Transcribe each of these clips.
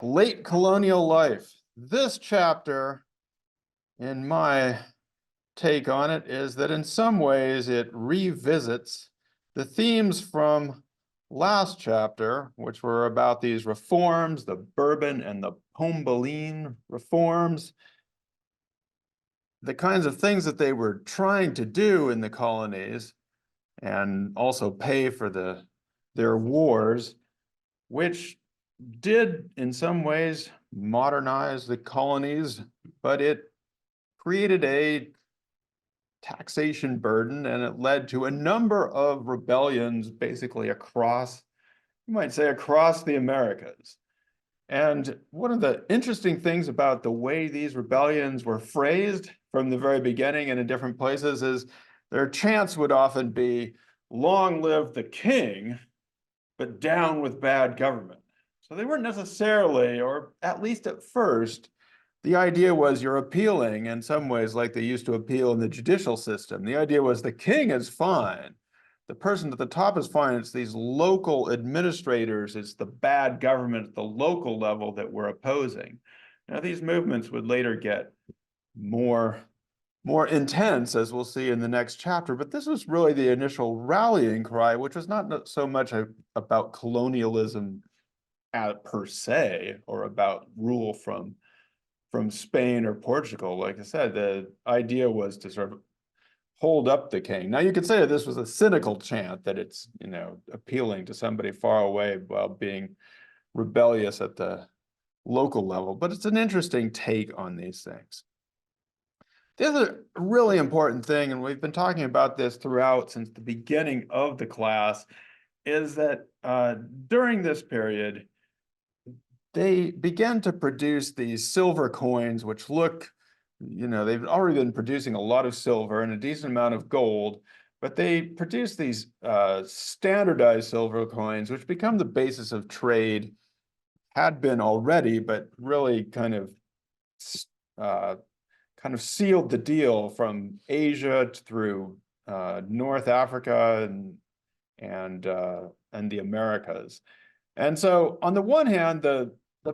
Late colonial life. This chapter, in my take on it, is that in some ways it revisits the themes from last chapter, which were about these reforms, the Bourbon and the Pombaline reforms, the kinds of things that they were trying to do in the colonies and also pay for their wars, which did in some ways modernize the colonies, but it created a taxation burden and it led to a number of rebellions basically across, you might say, across the Americas. And one of the interesting things about the way these rebellions were phrased from the very beginning and in different places is their chants would often be, "Long live the king, but down with bad government." So they weren't necessarily, or at least at first, the idea was you're appealing in some ways like they used to appeal in the judicial system. The idea was the king is fine. The person at the top is fine. It's these local administrators, it's the bad government at the local level that we're opposing. Now, these movements would later get more intense, as we'll see in the next chapter, but this was really the initial rallying cry, which was not so much about colonialism per se, or about rule from Spain or Portugal. Like I said, the idea was to sort of hold up the king. Now you could say that this was a cynical chant, that it's, appealing to somebody far away while being rebellious at the local level, but it's an interesting take on these things. The other really important thing, and we've been talking about this throughout since the beginning of the class, is that during this period, they began to produce these silver coins, which look, they've already been producing a lot of silver and a decent amount of gold, but they produce these standardized silver coins, which become the basis of trade, had been already, but really kind of sealed the deal from Asia through North Africa and the Americas. And so on the one hand, the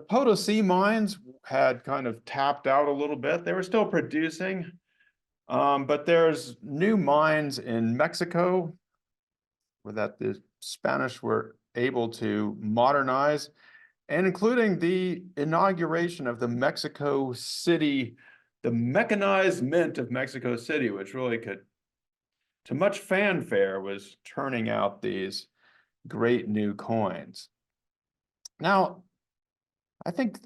Potosi mines had kind of tapped out a little bit. They were still producing, but there's new mines in Mexico that the Spanish were able to modernize, and including the inauguration of the Mexico City, the mechanized mint of Mexico City, which really could, to much fanfare, was turning out these great new coins. Now, I think,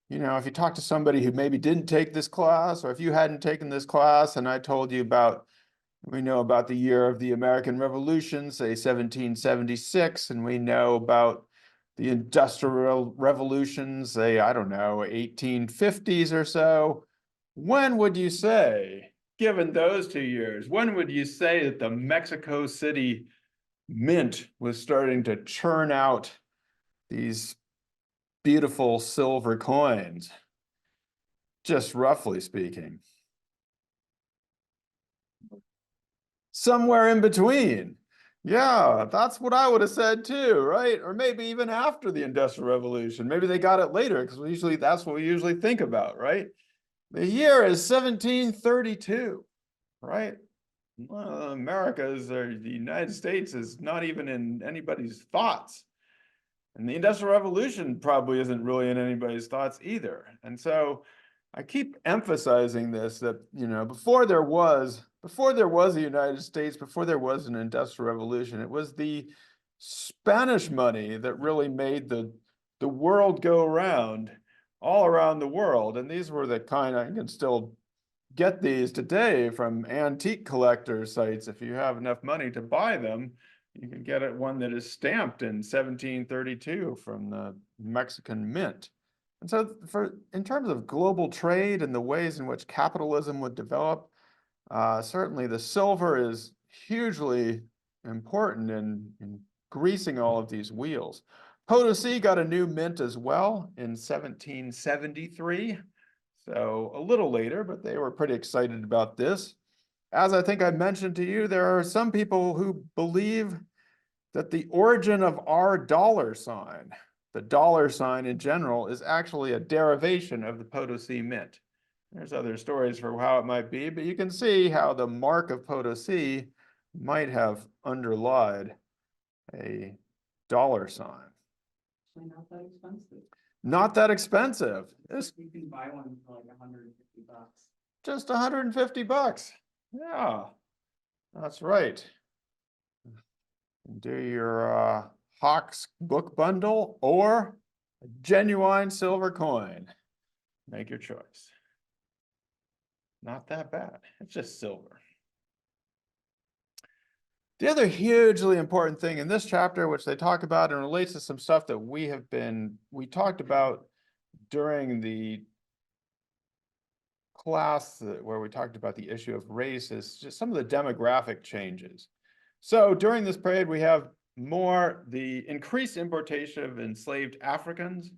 if you talk to somebody who maybe didn't take this class, or if you hadn't taken this class and I told you we know about the year of the American Revolution, say 1776, and we know about the Industrial Revolution, say, I don't know, 1850s or so, when would you say, given those 2 years, when would you say that the Mexico City Mint was starting to churn out these beautiful silver coins, just roughly speaking? Somewhere in between. Yeah, that's what I would have said too, right? Or maybe even after the Industrial Revolution. Maybe they got it later, because that's what we usually think about, right? The year is 1732, right? Well, the United States is not even in anybody's thoughts. And the Industrial Revolution probably isn't really in anybody's thoughts either. And so I keep emphasizing this, that, before there was a United States, before there was an Industrial Revolution, it was the Spanish money that really made the world go round, all around the world. And these were the kind, I can still get these today from antique collector sites. If you have enough money to buy them, you can get one that is stamped in 1732 from the Mexican Mint. And so in terms of global trade and the ways in which capitalism would develop, certainly the silver is hugely important in greasing all of these wheels. Potosi got a new mint as well in 1773, so a little later, but they were pretty excited about this. As I think I mentioned to you, there are some people who believe that the origin of our dollar sign the dollar sign in general is actually a derivation of the Potosi Mint. There's other stories for how it might be, but you can see how the mark of Potosi might have underlied a dollar sign. Actually not that expensive. Not that expensive. It's You can buy one for like $150. just $150. Yeah, that's right. Do your Hawks book bundle or a genuine silver coin. Make your choice. Not that bad. It's just silver. The other hugely important thing in this chapter, which they talk about and relates to some stuff that we talked about during the class where we talked about the issue of race, is just some of the demographic changes. So during this period, we have the increased importation of enslaved Africans,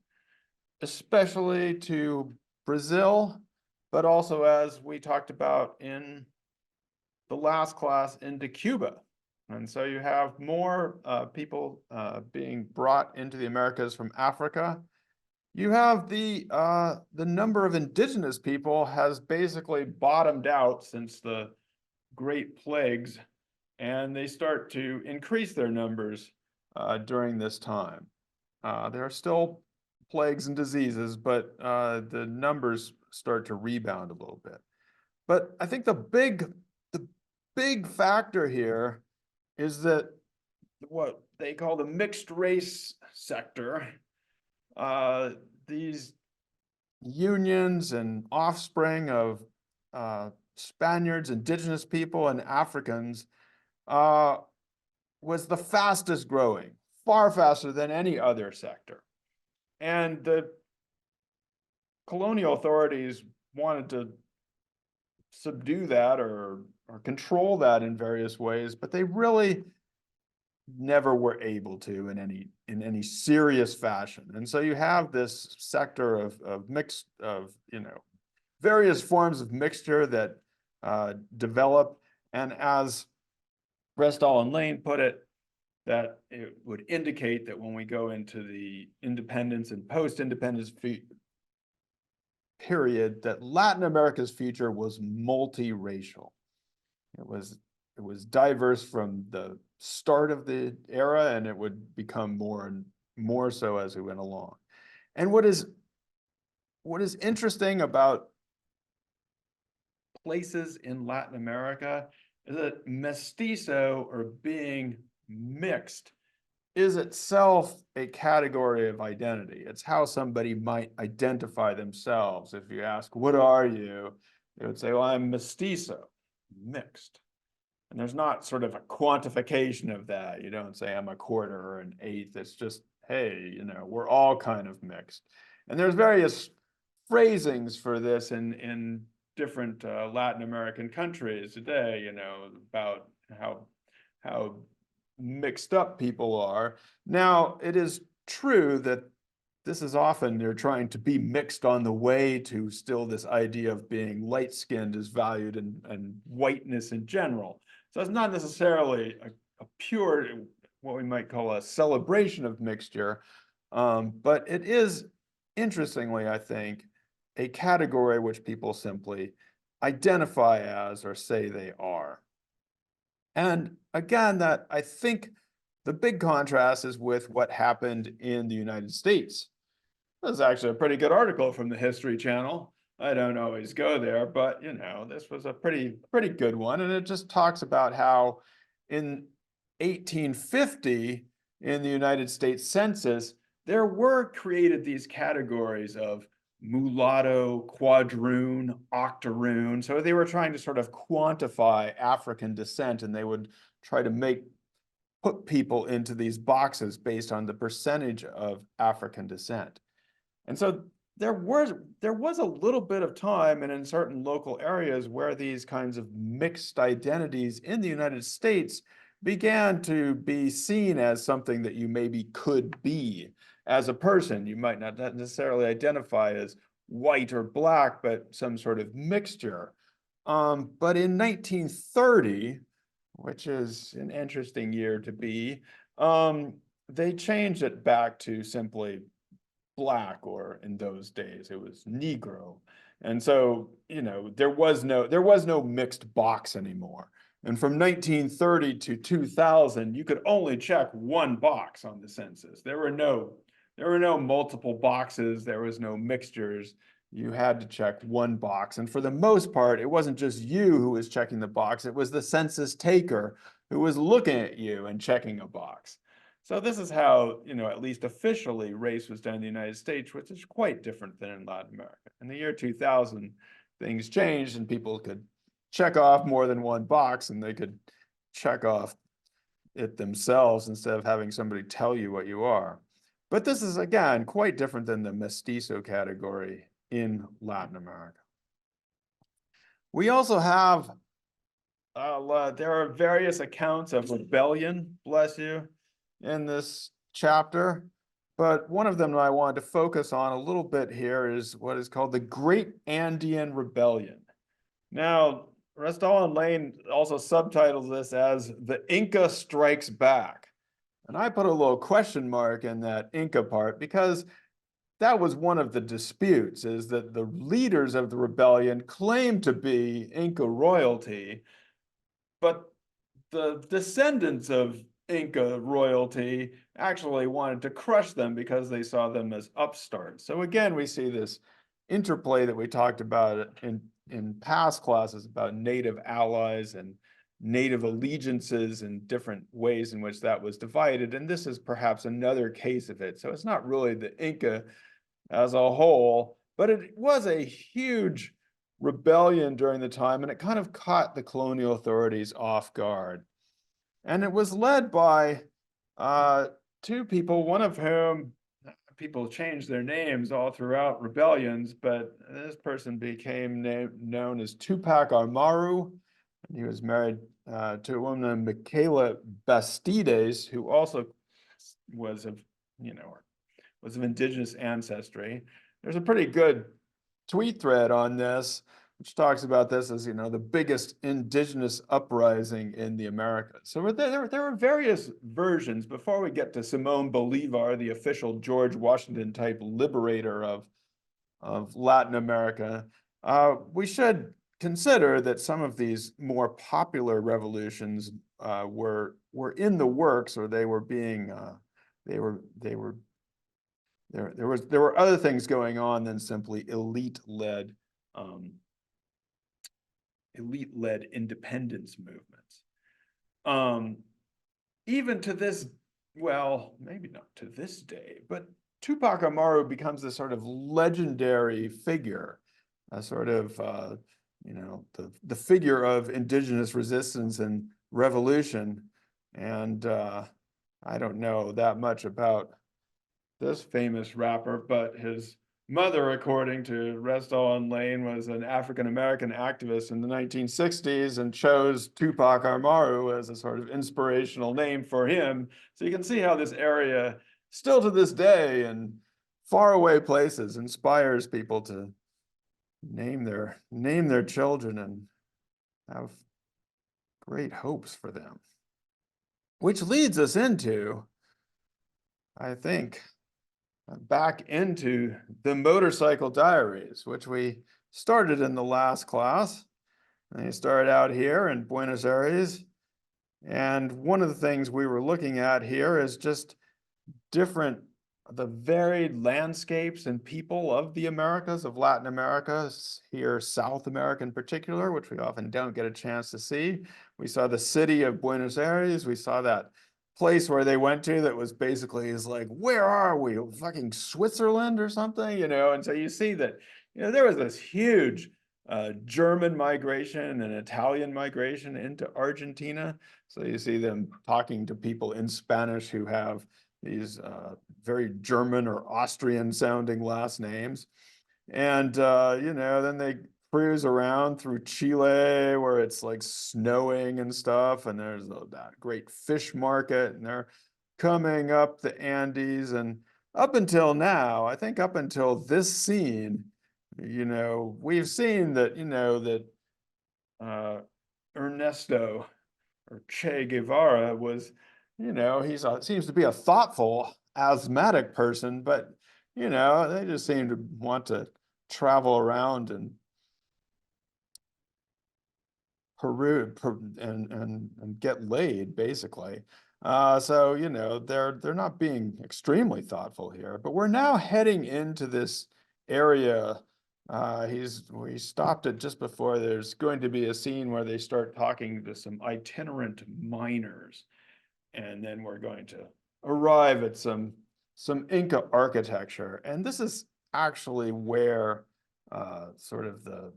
especially to Brazil, but also, as we talked about in the last class, into Cuba. And so you have more people being brought into the Americas from Africa. You have the number of indigenous people has basically bottomed out since the Great Plagues, and they start to increase their numbers during this time. There are still plagues and diseases, but the numbers start to rebound a little bit. But I think the big factor here is that what they call the mixed race sector, these unions and offspring of Spaniards, indigenous people, and Africans was the fastest growing, far faster than any other sector. And the colonial authorities wanted to subdue that or control that in various ways, but they really never were able to in any serious fashion. And so you have this sector of various forms of mixture that develop, and as Restall and Lane put it, that it would indicate that when we go into the independence and post-independence period, that Latin America's future was multiracial. It was diverse from the start of the era, and it would become more and more so as we went along. And what is interesting about places in Latin America is that mestizo, or being mixed, is itself a category of identity. It's how somebody might identify themselves. If you ask, what are you? They would say, well, I'm mestizo, mixed. And there's not sort of a quantification of that. You don't say I'm a quarter or an eighth. It's just, hey, we're all kind of mixed. And there's various phrasings for this in different Latin American countries today, about how mixed up people are. Now, it is true that this is often they're trying to be mixed on the way to still this idea of being light-skinned is valued and whiteness in general. So it's not necessarily a pure, what we might call a celebration of mixture, but it is, interestingly, I think, a category which people simply identify as or say they are. And again, that I think the big contrast is with what happened in the United States. This is actually a pretty good article from the History Channel. I don't always go there, but this was a pretty good one. And it just talks about how in 1850, in the United States Census, there were created these categories of mulatto, quadroon, octoroon. So they were trying to sort of quantify African descent, and they would try to put people into these boxes based on the percentage of African descent. And so there was a little bit of time, and in certain local areas, where these kinds of mixed identities in the United States began to be seen as something that you maybe could be as a person. You might not necessarily identify as white or black, but some sort of mixture. But in 1930, which is an interesting year to be, they changed it back to simply black, or in those days it was Negro. And so, there was no mixed box anymore. And from 1930 to 2000, you could only check one box on the census. There were no multiple boxes. There was no mixtures. You had to check one box. And for the most part, it wasn't just you who was checking the box. It was the census taker who was looking at you and checking a box. So this is how, at least officially, race was done in the United States, which is quite different than in Latin America. In the year 2000, things changed and people could check off more than one box, and they could check off it themselves instead of having somebody tell you what you are. But this is, again, quite different than the mestizo category in Latin America. We also have, there are various accounts of rebellion, bless you, in this chapter, but one of them that I wanted to focus on a little bit here is what is called the Great Andean Rebellion. Now, Restall and Lane also subtitles this as The Inca Strikes Back. And I put a little question mark in that Inca part because that was one of the disputes, is that the leaders of the rebellion claimed to be Inca royalty, but the descendants of Inca royalty actually wanted to crush them because they saw them as upstarts. So again, we see this interplay that we talked about in past classes about native allies and native allegiances and different ways in which that was divided. And this is perhaps another case of it. So it's not really the Inca as a whole, but it was a huge rebellion during the time, and it kind of caught the colonial authorities off guard. And it was led by two people, one of whom people changed their names all throughout rebellions, but this person became known as Túpac Amaru. And he was married to a woman named Micaela Bastidas, who also was of indigenous ancestry. There's a pretty good tweet thread on this, which talks about this as, the biggest indigenous uprising in the Americas. So there were various versions before we get to Simon Bolivar, the official George Washington type liberator of Latin America. We should consider that some of these more popular revolutions were in the works, or they were being there were other things going on than simply elite-led independence movements. Even to this, well, maybe not to this day, but Túpac Amaru becomes this sort of legendary figure, a sort of the figure of indigenous resistance and revolution. And I don't know that much about this famous rapper, but his mother, according to Restall and Lane, was an African-American activist in the 1960s and chose Túpac Amaru as a sort of inspirational name for him. So you can see how this area, still to this day in faraway places, inspires people to name their children and have great hopes for them. Which leads us into, I think, back into the motorcycle diaries, which we started in the last class. And they started out here in Buenos Aires. And one of the things we were looking at here is just the varied landscapes and people of the Americas, of Latin America, here South America in particular, which we often don't get a chance to see. We saw the city of Buenos Aires. We saw that place where they went to that was basically is like, where are we? Fucking Switzerland or something, And so you see that, there was this huge German migration and Italian migration into Argentina. So you see them talking to people in Spanish who have these very German or Austrian sounding last names. And, then they cruise around through Chile where it's like snowing and stuff. And there's that great fish market, and they're coming up the Andes. And up until now, I think up until this scene, we've seen that, Ernesto or Che Guevara was, you know, seems to be a thoughtful asthmatic person, but, you know, they just seem to want to travel around and and get laid, basically. So, you know, they're not being extremely thoughtful here, but we're now heading into this area. We stopped it just before there's going to be a scene where they start talking to some itinerant miners, and then we're going to arrive at some Inca architecture. And this is actually where sort of the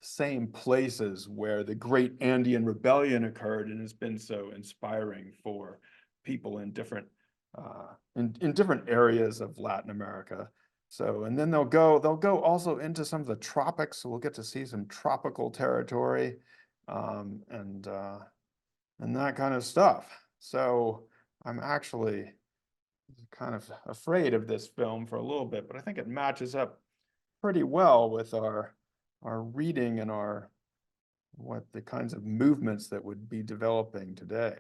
same places where the great Andean rebellion occurred and has been so inspiring for people in different in different areas of Latin America. So, and then they'll go also into some of the tropics. So we'll get to see some tropical territory and that kind of stuff. So I'm actually kind of afraid of this film for a little bit, but I think it matches up pretty well with our reading and what the kinds of movements that would be developing today.